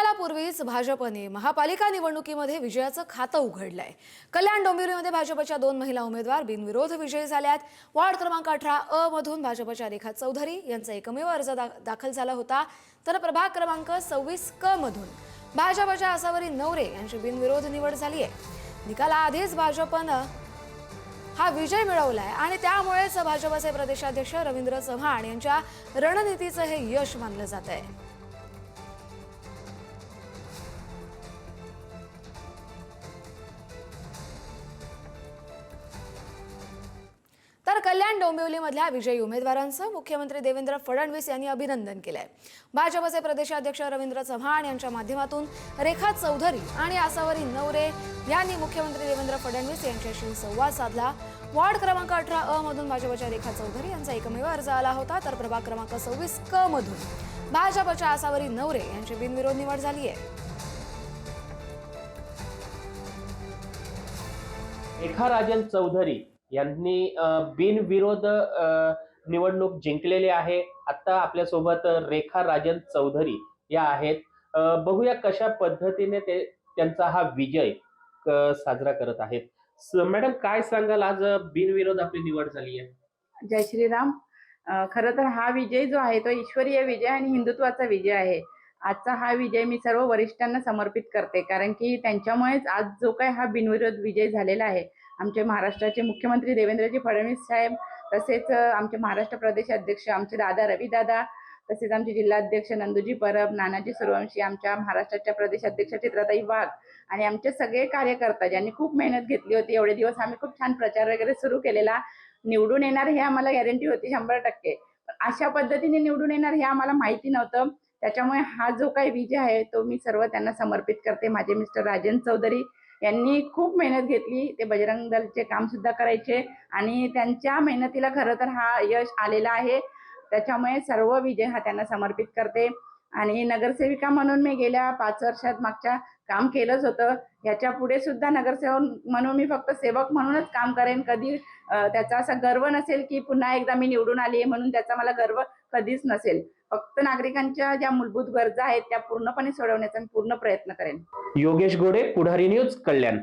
निकालापूर्वीच भाजपने महापालिका निवडणुकीमध्ये विजयाचं खातं उघडलंय। कल्याण डोंबिवलीमध्ये भाजपच्या 2 महिला उमेदवार बिनविरोध विजयी झाल्यात। वॉर्ड क्रमांक 18 अ मधून भाजपच्या रेखा चौधरी यांचा एकमेव अर्ज दाखल झाला होता, तर प्रभाग क्रमांक 26 क मधून भाजपच्या आसावरी नवरे यांची बिनविरोध निवड झाली आहे। निकालाआधीच भाजपनं हा विजय मिळवलाय आणि त्यामुळेच भाजपचे प्रदेशाध्यक्ष रवींद्र चव्हाण यांच्या रणनीतीचं हे यश मानलं जात आहे। तर कल्याण डोंबिवलीमधल्या विजयी उमेदवारांचं मुख्यमंत्री देवेंद्र फडणवीस यांनी अभिनंदन केलंय। भाजपचे प्रदेशाध्यक्ष रवींद्र चव्हाण यांच्या माध्यमातून रेखा चौधरी आणि आसावरी नवरे यांनी मुख्यमंत्री देवेंद्र फडणवीस यांच्याशी संवाद साधला। वॉर्ड क्रमांक 18 अ मधून भाजपच्या रेखा चौधरी यांचा एकमेव अर्ज आला होता, तर प्रभाग क्रमांक 26 क मधून भाजपच्या आसावरी नवरे यांची बिनविरोध निवड झाली आहे। रेखा राजन चौधरी यांनी बिनविरोध निवडणूक जिंकलेली आहे। आता आपल्या सोबत रेखा राजन चौधरी या आहेत। बघूया कशा पद्धतीने ते त्यांचा हा विजय साजरा करत आहेत। मॅडम, काय सांगाल, आज बिनविरोध आपली निवड झाली आहे? जय श्रीराम। खरं तर हा विजय जो आहे तो ईश्वरीय विजय आणि हिंदुत्वाचा विजय आहे। आजचा हा विजय मी सर्व वरिष्ठांना समर्पित करते, कारण की त्यांच्यामुळेच आज जो काही हा बिनविरोध विजय झालेला आहे। आमचे महाराष्ट्राचे मुख्यमंत्री देवेंद्रजी फडणवीस साहेब, तसेच आमचे महाराष्ट्र प्रदेश अध्यक्ष आमचे दादा रवी दादा, तसेच आमचे जिल्हाध्यक्ष नंदूजी परब, नानाजी सूर्यवंशी, आमच्या महाराष्ट्राच्या प्रदेशाध्यक्ष चित्राताई वाघ आणि आमचे सगळे कार्यकर्ता ज्यांनी खूप मेहनत घेतली होती। एवढे दिवस आम्ही खूप छान प्रचार वगैरे सुरू केलेला। निवडून येणार हे आम्हाला गॅरंटी होती 100%, पण अशा पद्धतीने निवडून येणार हे आम्हाला माहिती नव्हतं। त्याच्यामुळे हा जो काही विजय आहे तो मी सर्व त्यांना समर्पित करते। माझे मिस्टर राजन चौधरी यांनी खूप मेहनत घेतली, ते बजरंग दलचे काम सुद्धा करायचे आणि त्यांच्या मेहनतीला खरं तर हा यश आलेला आहे। त्याच्यामुळे सर्व विजय हा त्यांना समर्पित करते। आणि नगरसेविका म्हणून मी गेल्या 5 वर्षात मागच्या काम केलंच होतं। याच्या पुढे सुद्धा नगरसेवक म्हणून मी फक्त सेवक म्हणूनच काम करेन। कधी त्याचा असा गर्व नसेल की पुन्हा एकदा मी निवडून आली आहे म्हणून त्याचा मला गर्व कधीच नसेल। फक्त नागरिकांच्या ज्या मूलभूत गरजा आहेत त्या पूर्णपणे सोडवण्याचा मी पूर्ण प्रयत्न करेन। योगेश गोडे, पुढारी न्यूज, कल्याण।